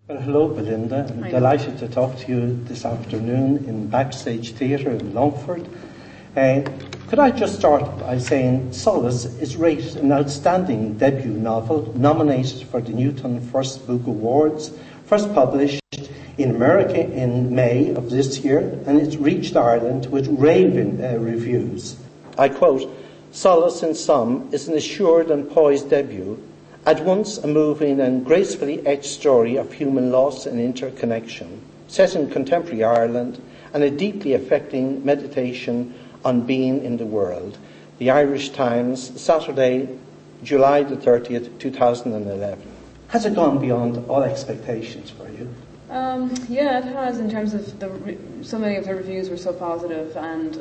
Well, hello, Belinda. I'm delighted to talk to you this afternoon in Backstage Theatre in Longford. Could I just start by saying Solace is rated an outstanding debut novel, nominated for the Newton First Book Awards, first published in America in May of this year, and it's reached Ireland with raving reviews. I quote, "Solace in Some is an assured and poised debut, at once a moving and gracefully etched story of human loss and interconnection, set in contemporary Ireland, and a deeply affecting meditation on being in the world." The Irish Times, Saturday, July the 30th, 2011. Has it gone beyond all expectations for you? Yeah, it has, in terms of so many of the reviews were so positive, and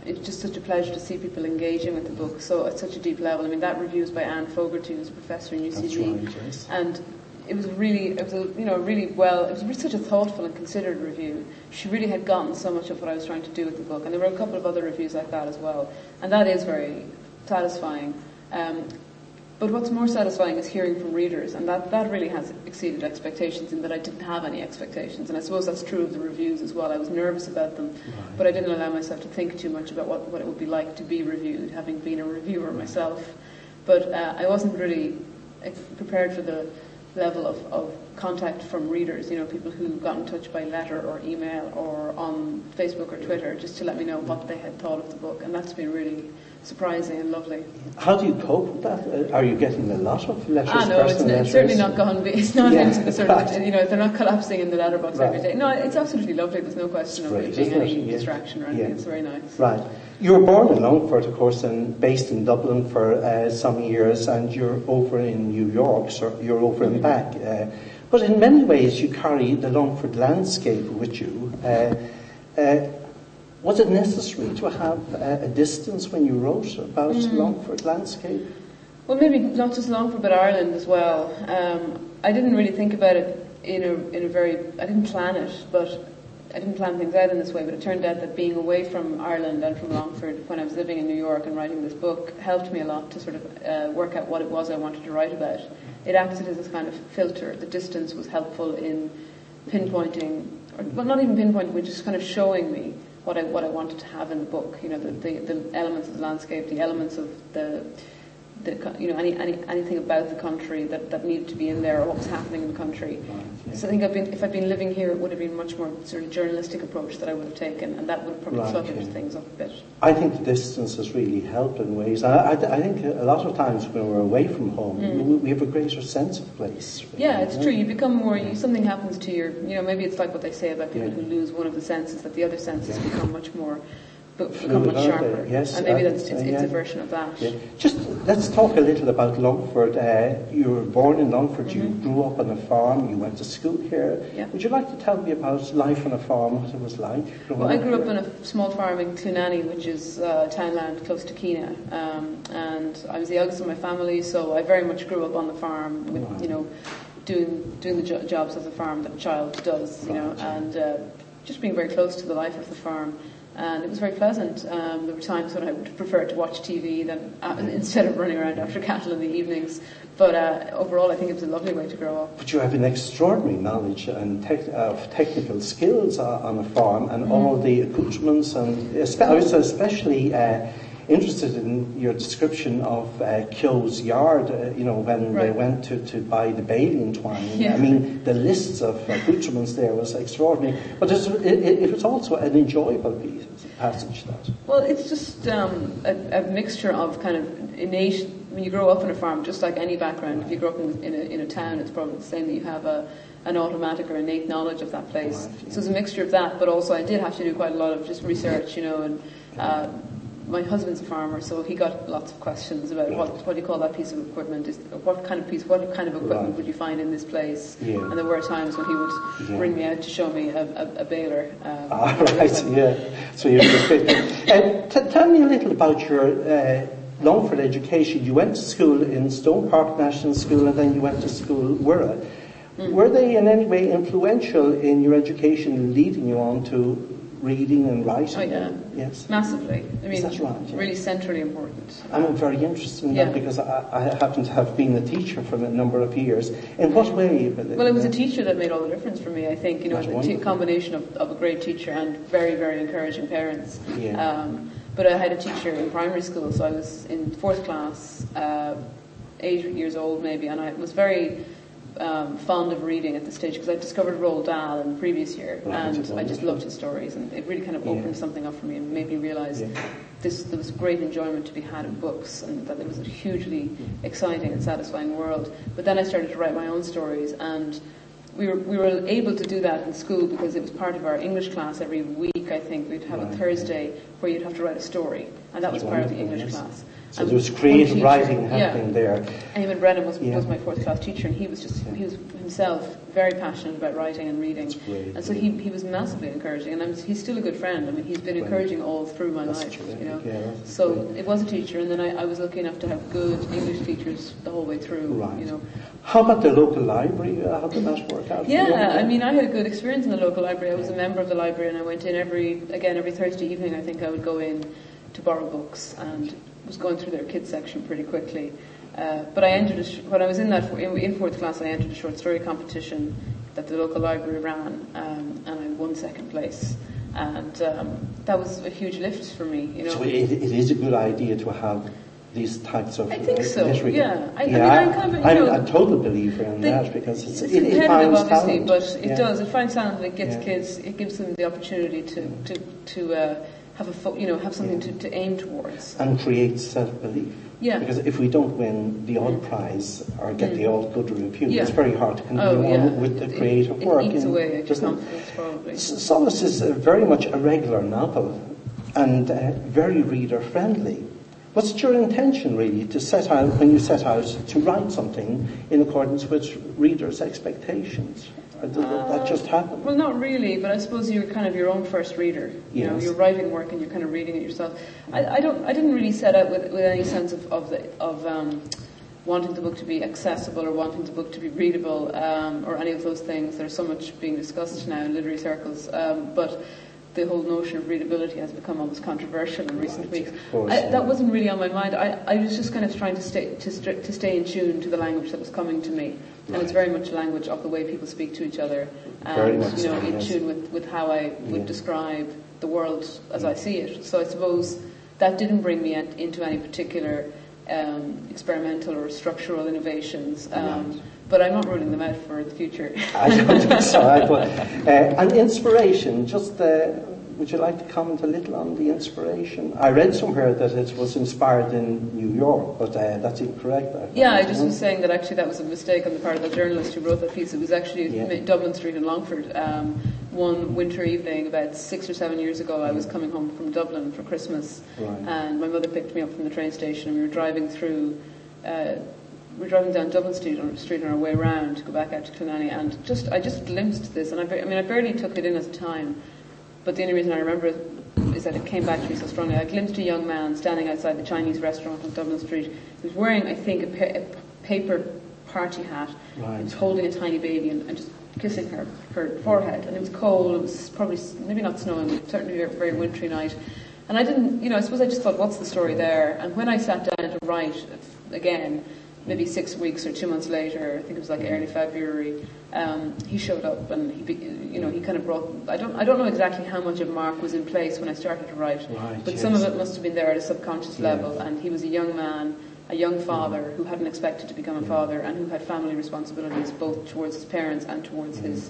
it's just such a pleasure to see people engaging with the book so at such a deep level. I mean, that review is by Anne Fogarty, who's a professor in UCD. That's right, yes. And it was such a thoughtful and considered review. She really had gotten so much of what I was trying to do with the book, and there were a couple of other reviews like that as well, and that is very satisfying. But what's more satisfying is hearing from readers, and that really has exceeded expectations, in that I didn't have any expectations, and I suppose that's true of the reviews as well. I was nervous about them, but I didn't allow myself to think too much about what it would be like to be reviewed, having been a reviewer myself. But I wasn't really prepared for the level of contact from readers, people who got in touch by letter or email or on Facebook or Twitter just to let me know what they had thought of the book, and that's been really surprising and lovely. How do you cope with that? Are you getting a lot of letters? No, it's certainly not gone. It's not into the sort of, they're not collapsing in the letterbox every day. No, it's absolutely lovely. There's no question of it being any distraction or anything. It's very nice. Right. You were born in Longford, of course, and based in Dublin for some years, and you're over in New York, so you're over and back. But in many ways, you carry the Longford landscape with you. Was it necessary to have a distance when you wrote about Longford landscape? Well, maybe not just Longford, but Ireland as well. I didn't really think about it I didn't plan it, but I didn't plan things out in this way, but it turned out that being away from Ireland and from Longford when I was living in New York and writing this book helped me a lot to sort of work out what it was I wanted to write about. It acted as a kind of filter. The distance was helpful in pinpointing, not even pinpointing, but just kind of showing me what I wanted to have in the book. The elements of the landscape, the elements of anything about the country that needed to be in there, or what was happening in the country. So I think if I'd been living here, it would have been much more sort of journalistic approach that I would have taken, and that would have probably cluttered things up a bit. I think the distance has really helped in ways. I think a lot of times when we're away from home, we have a greater sense of place. Yeah, it's true. You become more. Something happens to your. Maybe it's like what they say about people who lose one of the senses, that the other senses become much sharper. Yes, and maybe it's a version of that. Yeah. Just let's talk a little about Longford. You were born in Longford. You grew up on a farm. You went to school here. Yeah. Would you like to tell me about life on a farm? What it was like? Well, I grew up in a small farm in Clunanny, which is townland close to Keena, and I was the eldest of my family, so I very much grew up on the farm with doing the jobs of the farm that a child does, and just being very close to the life of the farm. And it was very pleasant. There were times when I would prefer to watch TV instead of running around after cattle in the evenings. But overall, I think it was a lovely way to grow up. But you have an extraordinary knowledge and of technical skills on a farm, and all the accoutrements. And I was especially interested in your description of Keogh's yard, when they went to buy the baling twine. Yeah. I mean, the lists of accoutrements there was extraordinary. But it was also an enjoyable passage. Well, it's just a mixture of kind of innate. When you grow up on a farm, just like any background, if you grow up in a town, it's probably the same that you have an automatic or innate knowledge of that place. Right, yeah. So it's a mixture of that, but also I did have to do quite a lot of just research, and my husband's a farmer, so he got lots of questions about what do you call that piece of equipment? What kind of equipment would you find in this place? Yeah. And there were times when he would bring me out to show me a baler. So you tell me a little about your Longford education. You went to school in Stone Park National School, and then you went to school Wirra. Were they in any way influential in your education, leading you on to reading and writing? Oh, yeah. Yes. Massively. I mean, Is that right? Yeah. really centrally important. I'm very interested in Yeah. that because I happen to have been a teacher for a number of years. In what way? Well, it was a teacher that made all the difference for me, I think. You know, That's the combination of a great teacher and very, very encouraging parents. Yeah. But I had a teacher in primary school, so I was in 4th class, 8 years old maybe, and I was very fond of reading at this stage because I discovered Roald Dahl in the previous year, and I just loved his stories, and it really kind of opened something up for me and made me realise there was great enjoyment to be had in books, and that it was a hugely exciting and satisfying world. But then I started to write my own stories, and we were able to do that in school because it was part of our English class every week. I think we'd have a Thursday where you'd have to write a story, and that was part of the English class. So there was creative writing happening there. Eamon Brennan was my 4th class teacher, and he was himself very passionate about writing and reading. Great, and so he was massively encouraging, and he's still a good friend. I mean, he's been encouraging all through my life. You know, so it was a teacher, and then I was lucky enough to have good English teachers the whole way through. Right. You know. How about the local library? How did that work out? Yeah, I mean, I had a good experience in the local library. I was a member of the library, and I went in every Thursday evening. I think I would go in to borrow books, and was going through their kids section pretty quickly. But I entered when I was in 4th class. I entered a short story competition that the local library ran, and I won 2nd place. And that was a huge lift for me. You know, so it is a good idea to have these types of. I think so. Literary. Yeah, I'm a total believer in that because it's it competitive, finds obviously, talent. but it does. It finds talent. It gets kids. It gives them the opportunity to have something to aim towards and create self-belief. Yeah. Because if we don't win the odd prize or get the odd good review, it's very hard to continue on with the creative work. It eats away at your confidence, probably. Solace is very much a regular novel and very reader-friendly. What's your intention, really, when you set out to write something in accordance with readers' expectations? Or did that just happen? Well, not really, but I suppose you're kind of your own first reader. You know, you're writing work and you're kind of reading it yourself. I didn't really set out with any sense of wanting the book to be accessible or wanting the book to be readable or any of those things. There's so much being discussed now in literary circles, but the whole notion of readability has become almost controversial in recent weeks. That wasn't really on my mind. I was just kind of trying to stay in tune to the language that was coming to me. And it's very much a language of the way people speak to each other, and in tune with how I would describe the world as I see it. So I suppose that didn't bring me into any particular experimental or structural innovations. But I'm not ruling them out for the future. I don't think so. And inspiration, would you like to comment a little on the inspiration? I read somewhere that it was inspired in New York, but that's incorrect. I just was saying that actually that was a mistake on the part of the journalist who wrote that piece. It was actually Dublin Street in Longford. One winter evening, about 6 or 7 years ago, I was coming home from Dublin for Christmas, and my mother picked me up from the train station, and we were driving through. We're driving down Dublin Street on our way round to go back out to Clonanny, and I just glimpsed this, and I barely took it in at the time, but the only reason I remember it is that it came back to me so strongly. I glimpsed a young man standing outside the Chinese restaurant on Dublin Street. He was wearing, I think, a paper party hat. He was holding a tiny baby and just kissing her forehead, and it was cold. It was probably maybe not snowing, but certainly a very wintry night. And I didn't, I suppose I just thought, what's the story there? And when I sat down to write again, maybe 6 weeks or 2 months later, I think it was like early February, he showed up, and he kind of brought. I don't know exactly how much of Mark was in place when I started to write, but some of it must have been there at a subconscious level. And he was a young man, a young father who hadn't expected to become a father, and who had family responsibilities both towards his parents and towards his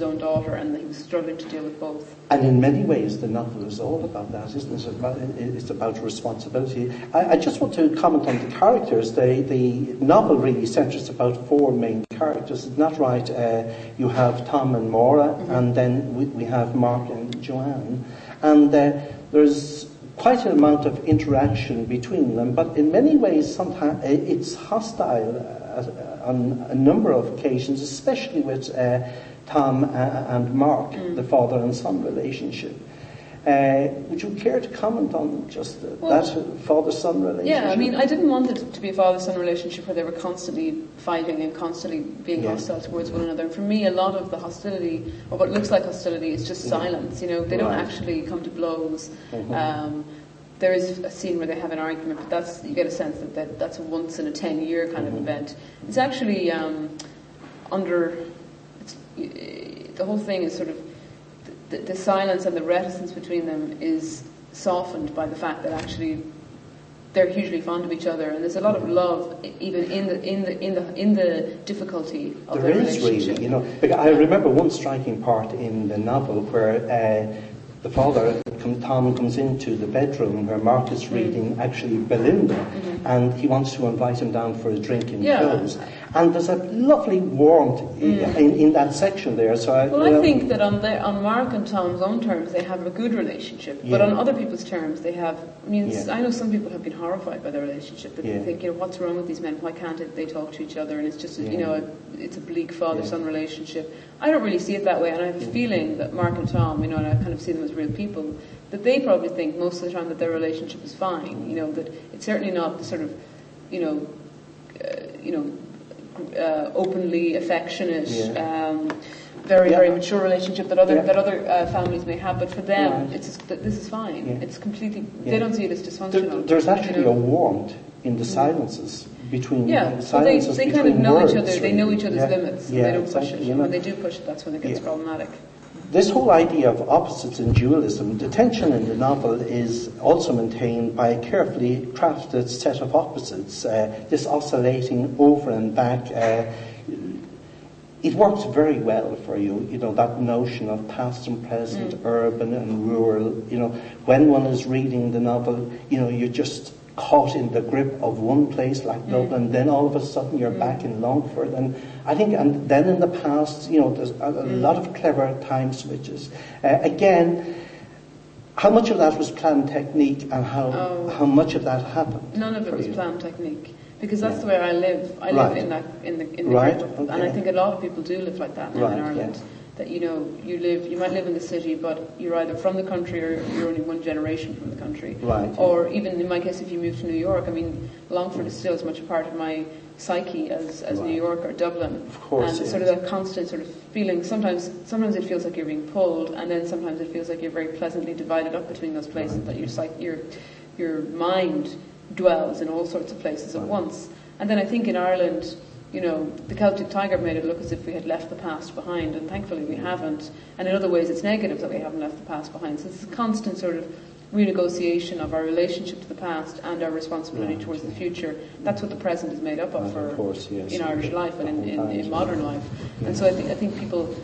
own daughter, and he was struggling to deal with both. And in many ways, the novel is all about that, isn't it? It's about responsibility. I just want to comment on the characters. The novel really centres about 4 main characters. Isn't that right? You have Tom and Maura, and then we have Mark and Joanne. And there's quite an amount of interaction between them, but in many ways, sometimes it's hostile on a number of occasions, especially with Tom and Mark, the father and son relationship. Would you care to comment on just that father-son relationship? Yeah, I mean, I didn't want it to be a father-son relationship where they were constantly fighting and constantly being hostile towards one another. And for me, a lot of the hostility, or what looks like hostility, is just silence. You know, they don't actually come to blows. There is a scene where they have an argument, but you get a sense that that's a once in a 10-year kind of event. It's actually the whole thing is sort of the silence and the reticence between them is softened by the fact that actually they're hugely fond of each other, and there's a lot of love even in the difficulty of their relationship. There is really, you know. I remember one striking part in the novel where the father, Tom, comes into the bedroom where Mark is reading actually Belinda, and he wants to invite him down for a drink in Close. And there's a lovely warmth in that section there. So I think that on Mark and Tom's own terms, they have a good relationship. But on other people's terms, they have. I mean, I know some people have been horrified by their relationship. That they think, you know, what's wrong with these men? Why can't they talk to each other? And it's just, you know, it's a bleak father-son relationship. I don't really see it that way, and I have a feeling that Mark and Tom, you know, and I kind of see them as real people, that they probably think most of the time that their relationship is fine. You know, that it's certainly not the sort of, openly affectionate, very, very mature relationship that other families may have. But for them, this is fine. It's completely. They don't see it as dysfunctional. There's actually a warmth in the silences between. Silences they kind of know words, each other. really. They know each other's limits. And they don't push exactly, it. you know. When they do push it, that's when it gets problematic. This whole idea of opposites and dualism, the tension in the novel is also maintained by a carefully crafted set of opposites, this oscillating over and back. It works very well for you, you know, that notion of past and present, urban and rural. You know, when one is reading the novel, you know, you're just caught in the grip of one place like Dublin, then all of a sudden you're back in Longford, and I think, and then in the past, you know, there's a lot of clever time switches. Again, how much of that was planned technique, and how much of that happened? None of it was planned technique, because that's the way I live. I live in the grip of, and I think a lot of people do live like that now in Ireland. That, you know, you might live in the city, but you're either from the country or you're only one generation from the country. Or even in my case, if you move to New York, I mean, Longford is still as much a part of my psyche as New York or Dublin. Of course, and sort of that constant sort of feeling. Sometimes it feels like you're being pulled, and then sometimes it feels like you're very pleasantly divided up between those places. That your mind dwells in all sorts of places at once. And then I think in Ireland, you know, the Celtic Tiger made it look as if we had left the past behind, and thankfully we haven't. And in other ways, it's negative that we haven't left the past behind. So it's a constant sort of renegotiation of our relationship to the past and our responsibility towards the future. That's what the present is made up of in Irish life and in modern life. And so I think people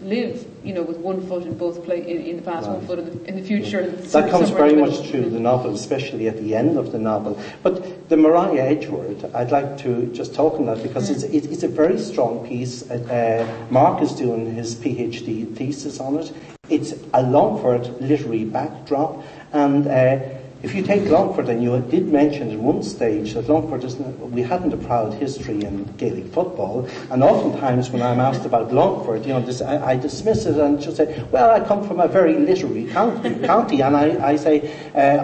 live, you know, with one foot in both in the past, one foot in the future. That comes very much through the novel, especially at the end of the novel. But the Mariah Edgeworth, I'd like to just talk on that, because it's a very strong piece. Mark is doing his PhD thesis on it. It's a Longford literary backdrop, and if you take Longford, and you did mention at one stage that Longford we hadn't a proud history in Gaelic football, and oftentimes when I'm asked about Longford, you know, I dismiss it and just say, well, I come from a very literary county, and I say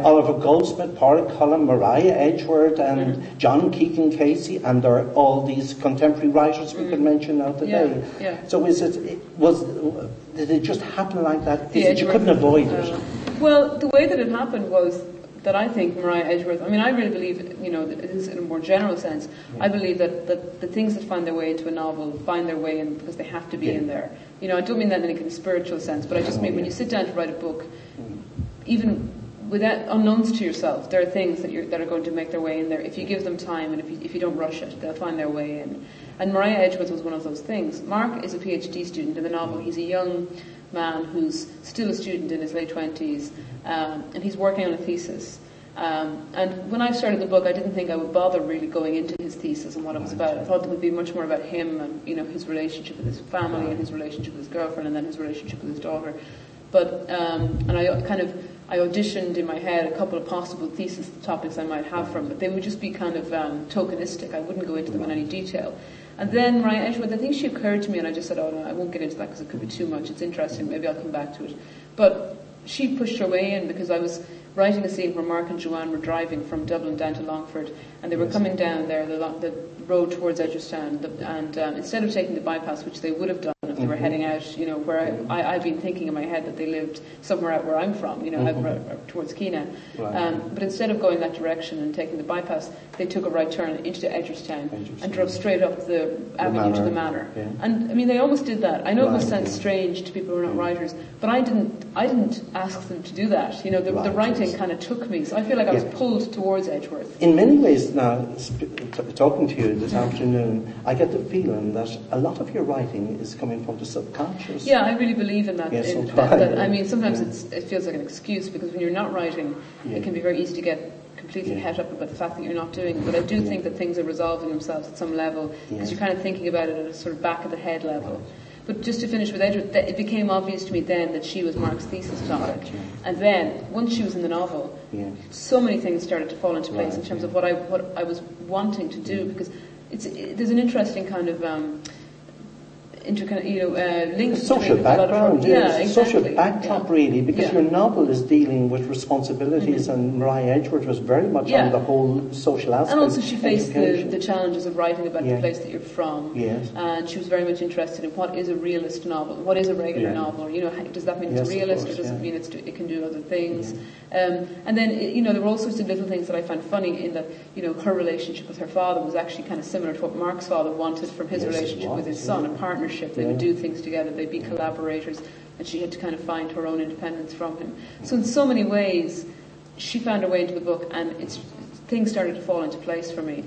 Oliver Goldsmith, Pádraig Cullen, Mariah Edgeworth, and John Keegan Casey, and there are all these contemporary writers we could mention now today. So did it just happen like that? You couldn't avoid it. Well, the way that it happened was that I think Mariah Edgeworth, I mean, I really believe, you know, this in a more general sense, I believe that the things that find their way into a novel find their way in because they have to be in there. You know, I don't mean that in a kind of spiritual sense, but I just mean when you sit down to write a book, even without unknowns to yourself, there are things that are going to make their way in there if you give them time, and if you don't rush it, they'll find their way in. And Mariah Edgeworth was one of those things. Mark is a PhD student in the novel. He's a young man who's still a student in his late 20s, and he's working on a thesis. And when I started the book, I didn't think I would bother really going into his thesis and what it was about. I thought it would be much more about him and, you know, his relationship with his family and his relationship with his girlfriend and then his relationship with his daughter. But and I auditioned in my head a couple of possible thesis topics I might have from, but they would just be kind of tokenistic. I wouldn't go into them in any detail. And then Mariah Edgeworth, I think she occurred to me, and I just said, oh no, I won't get into that because it could be too much. It's interesting, maybe I'll come back to it. But she pushed her way in because I was writing a scene where Mark and Joanne were driving from Dublin down to Longford, and they were coming down there, the road towards Edgeworthstown, and instead of taking the bypass, which they would have done if they were heading out, where I've been thinking in my head that they lived somewhere out where I'm from, out towards Keena. Right. But instead of going that direction and taking the bypass, they took a right turn into Edgeworthstown and drove straight up the avenue to the manor. Yeah. And I mean, they almost did that. I know it must sound strange to people who are not writers, but I didn't ask them to do that. The writing kind of took me, so I feel like I was pulled towards Edgeworth. In many ways now, talking to you this afternoon, I get the feeling that a lot of your writing is coming from the subconscious. Yeah, I really believe in that. Yes, I mean, sometimes it feels like an excuse, because when you're not writing, it can be very easy to get completely het up about the fact that you're not doing it. But I do think that things are resolving themselves at some level, because you're kind of thinking about it at a sort of back of the head level. Right. But just to finish with Edgeworth, it became obvious to me then that she was Mark's thesis topic. Right, yeah. And then, once she was in the novel, so many things started to fall into place in terms of what I was wanting to do, because there's an interesting kind of link. Social background, social backdrop, really, because your novel is dealing with responsibilities, and Mariah Edgeworth was very much on the whole social aspect. And also she faced the challenges of writing about the place that you're from. Yes. And she was very much interested in what is a realist novel, what is a regular novel. Does that mean it's realist, or does it mean it can do other things? And then there were all sorts of little things that I found funny in that her relationship with her father was actually kind of similar to what Mark's father wanted from his relationship with his son, a partnership. They would do things together, they'd be collaborators, and she had to kind of find her own independence from him. So in so many ways, she found her way into the book, and things started to fall into place for me.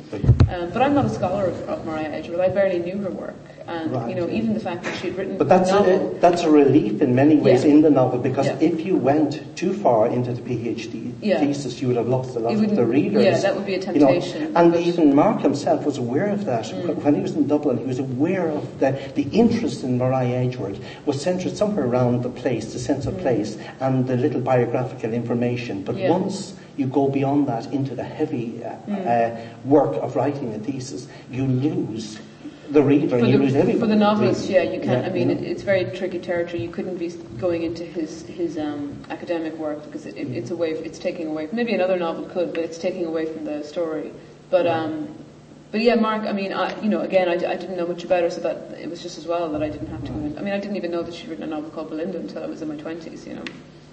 But I'm not a scholar of Mariah Edgeworth. I barely knew her work. And, even the fact that she'd written But that's a relief in many ways in the novel, because if you went too far into the PhD thesis, you would have lost a lot of the readers. Yeah, that would be a temptation. And even Mark himself was aware of that. When he was in Dublin, he was aware of the interest in Mariah Edgeworth was centred somewhere around the place, the sense of place, and the little biographical information. But once you go beyond that into the heavy work of writing a thesis, you lose the reader, and you lose everyone. For the novelist, you can't. I mean, it's very tricky territory. You couldn't be going into his academic work, because it's taking away. Maybe another novel could, but it's taking away from the story. But Mark. I mean, I didn't know much about her, so that it was just as well that I didn't have to go in. I mean, I didn't even know that she'd written a novel called Belinda until I was in my 20s.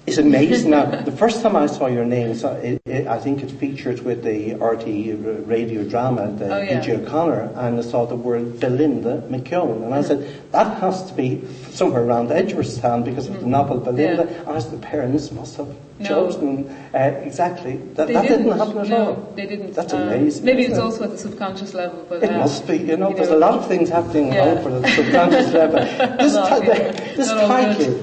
It's amazing. Now, the first time I saw your name, I think it featured with the RT radio drama, P.G. O'Connor, and I saw the word Belinda McKeown, and I said, that has to be somewhere around Edgeworthstown because of the novel Belinda. As the parents must have chosen exactly. That didn't happen at all. No, they didn't. That's amazing. Maybe it's also at the subconscious level. But, it must be, there's a lot of things happening over the subconscious level. This title,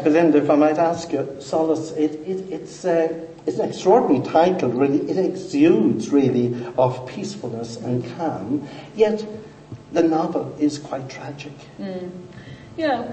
Belinda, if I might ask you, Solace, it's an extraordinary title, really. It exudes, really, of peacefulness and calm, yet the novel is quite tragic. Yeah,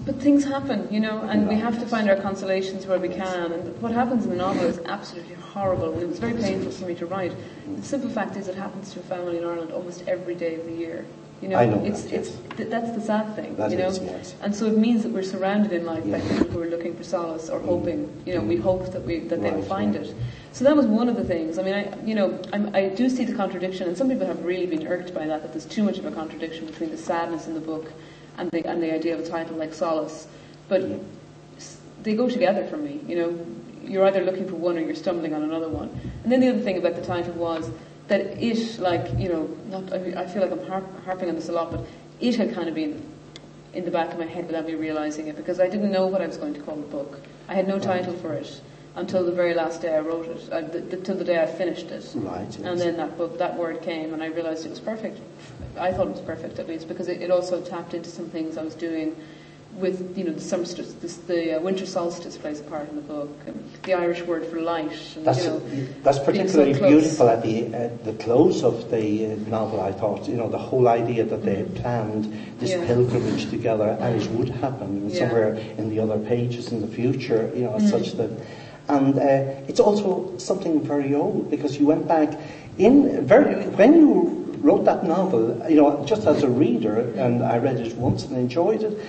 but things happen, and we have to find our consolations where we can, and what happens in the novel is absolutely horrible, and it was very painful for me to write. The simple fact is it happens to a family in Ireland almost every day of the year. I know that's the sad thing, that is, yes. And so it means that we're surrounded in life by people who are looking for solace or hoping, we hope that they will find it. So that was one of the things. I mean, I do see the contradiction, and some people have really been irked by that there's too much of a contradiction between the sadness in the book and the idea of a title like Solace. But they go together for me, You're either looking for one or you're stumbling on another one. And then the other thing about the title was that it, I feel like I'm harping on this a lot, but it had kind of been in the back of my head without me realising it, because I didn't know what I was going to call the book. I had no title for it until the very last day I wrote it, till the day I finished it. Right. Yes. And then that word came, and I realised it was perfect. I thought it was perfect, at least, because it also tapped into some things I was doing with the solstice, the winter solstice plays a part in the book, and the Irish word for light. And, that's particularly beautiful at the close of the novel. I thought, the whole idea that they had planned this pilgrimage together, and it would happen somewhere in the other pages in the future. Such that, and it's also something very old, because you went back when you wrote that novel, just as a reader, and I read it once and enjoyed it,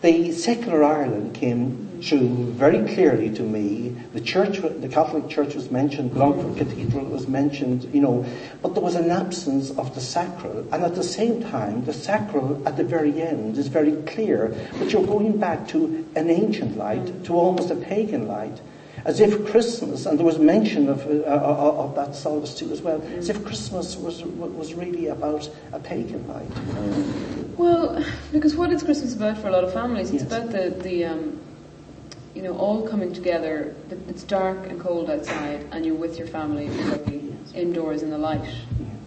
the secular Ireland came through very clearly to me. The church, the Catholic Church was mentioned, Longford Cathedral was mentioned, but there was an absence of the sacral. And at the same time, the sacral at the very end is very clear. But you're going back to an ancient light, to almost a pagan light. As if Christmas, and there was mention of that Solstice too as well, as if Christmas was really about a pagan light. Well, because what is Christmas about for a lot of families? It's about the all coming together. It's dark and cold outside, and you're with your family, indoors in the light.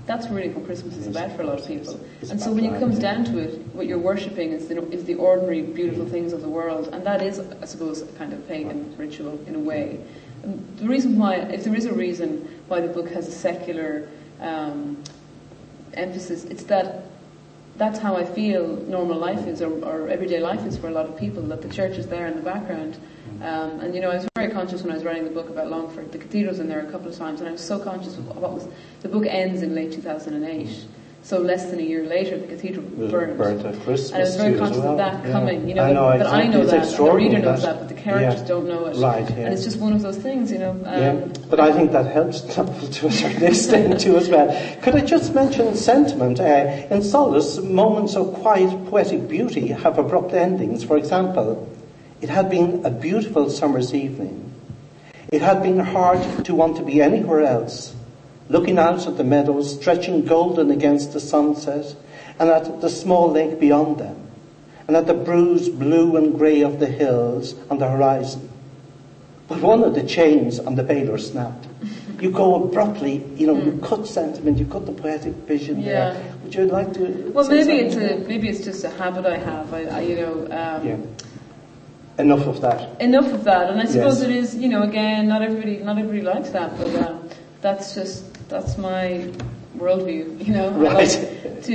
That's really what Christmas is about for a lot of people. And so when it comes down to it, what you're worshipping is the ordinary, beautiful things of the world. And that is, I suppose, a kind of pagan ritual in a way. And the reason why, if there is a reason why the book has a secular emphasis, it's that's how I feel normal life is, or everyday life is for a lot of people, that the church is there in the background. And I was very conscious when I was writing the book about Longford. The cathedral's in there a couple of times, and I was so conscious of what was. The book ends in late 2008, so less than a year later, the cathedral burned. Burnt at Christmas. And I was very conscious of that coming. I know, but I know that, and the reader knows that, but the characters Yeah. don't know it. Right. Yeah. And it's just one of those things, But I think that helps to a certain extent too as well. Could I just mention sentiment? In Solace, moments of quiet poetic beauty have abrupt endings. For example, it had been a beautiful summer's evening. It had been hard to want to be anywhere else, looking out at the meadows stretching golden against the sunset, and at the small lake beyond them, and at the bruised blue and grey of the hills on the horizon. But one of the chains on the baler snapped. You go abruptly, you cut sentiment, you cut the poetic vision there. Would you like to? Well, maybe it's just a habit I have. Enough of that. Enough of that, and I suppose it is. Again, not everybody likes that, but that's my worldview. Right. I like to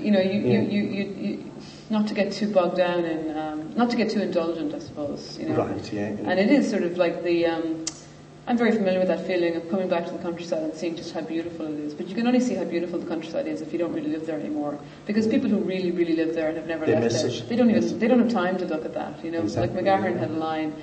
you not to get too bogged down in, not to get too indulgent, I suppose. Right. Yeah. And it is sort of like the. I'm very familiar with that feeling of coming back to the countryside and seeing just how beautiful it is. But you can only see how beautiful the countryside is if you don't really live there anymore. Because people who really, really live there and have never left there, they don't have time to look at that. Exactly, like McGahern had a line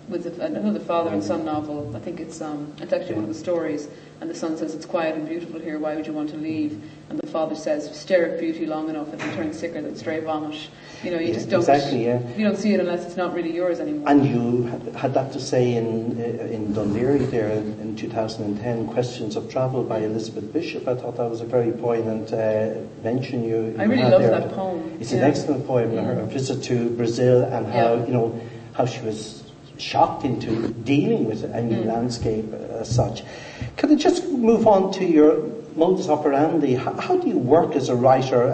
with another father and son novel. I think it's actually one of the stories. And the son says, "It's quiet and beautiful here. Why would you want to leave?" And the father says, "Stare at beauty long enough, and you turn sicker than stray vomit." You just don't. Exactly. Yeah. You don't see it unless it's not really yours anymore. And you had that to say in Dunleary there in 2010, "Questions of Travel" by Elizabeth Bishop. I thought that was a very poignant mention. I really love that poem. It's an excellent poem. Her visit to Brazil and how she was shocked into dealing with a new landscape as such. Could I just move on to your modus operandi? How do you work as a writer?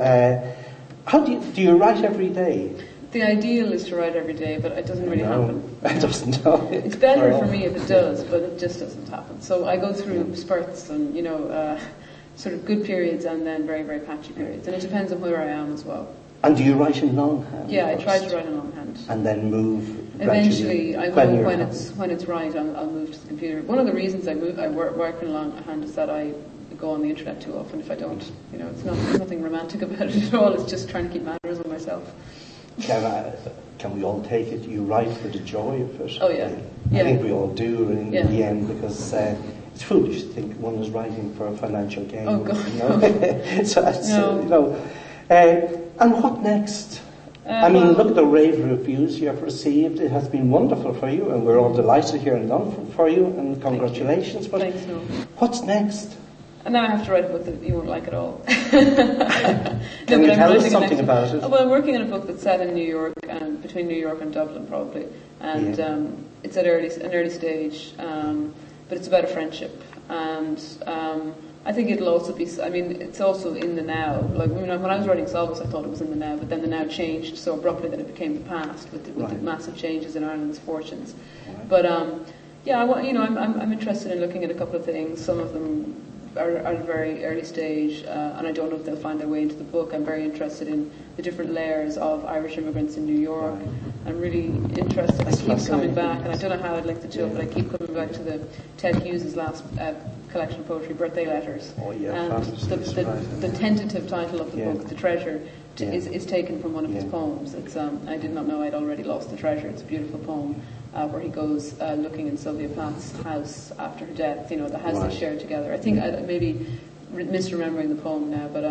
Do you write every day? The ideal is to write every day, but it doesn't really happen. It doesn't. No. It's better for me if it does, but it just doesn't happen. So I go through spurts and sort of good periods and then very, very patchy periods, and it depends on where I am as well. And do you write in longhand? Yeah, I try to write in longhand. And then move. Eventually, I will when it's right. I'll move to the computer. One of the reasons I work in longhand is that I go on the internet too often. If I don't, there's nothing romantic about it at all. It's just trying to keep manners with myself. Can we all take it? You write for the joy of it. Oh yeah. I think we all do in the end, because it's foolish to think one is writing for a financial gain. Oh God. So that's and what next? Look at the rave reviews you have received. It has been wonderful for you, and we're all delighted here in Longford for you, and congratulations. But thanks, no. What's next? And now I have to write a book that you won't like at all. Can you tell us something about it? Well, I'm working on a book that's set in New York, between New York and Dublin probably, and it's at an early stage, but it's about a friendship, and I think it'll also be. It's also in the now. Like when I was writing Solus, I thought it was in the now, but then the now changed so abruptly that it became the past with the massive changes in Ireland's fortunes. Right. But I'm interested in looking at a couple of things. Some of them are at a very early stage, and I don't know if they'll find their way into the book. I'm very interested in the different layers of Irish immigrants in New York. Right. I'm really interested. I keep coming back, and I don't know how I'd like to do it, but I keep coming back to the Ted Hughes' last collection of poetry, Birthday Letters. Oh yeah, and the tentative title of the book, The Treasure, is taken from one of his poems. It's I did not know I'd already lost the treasure. It's a beautiful poem where he goes looking in Sylvia Plath's house after her death. The house they shared together. I think I maybe misremembering the poem now, but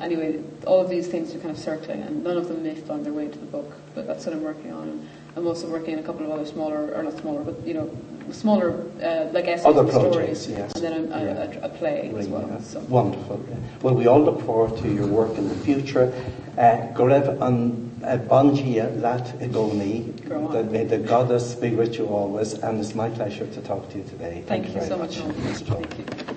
anyway, all of these things are kind of circling, and none of them may find their way into the book. But that's what I'm working on. And I'm also working on a couple of other smaller, or not smaller, but smaller like essays other and projects, stories, yes. and then a play as well. That's So. wonderful. Well, we all look forward to your work in the future. Go raibh an Bonji Lat Igoni, may the goddess be with you always, and it's my pleasure to talk to you today. Thank you very so much. much. Thank you.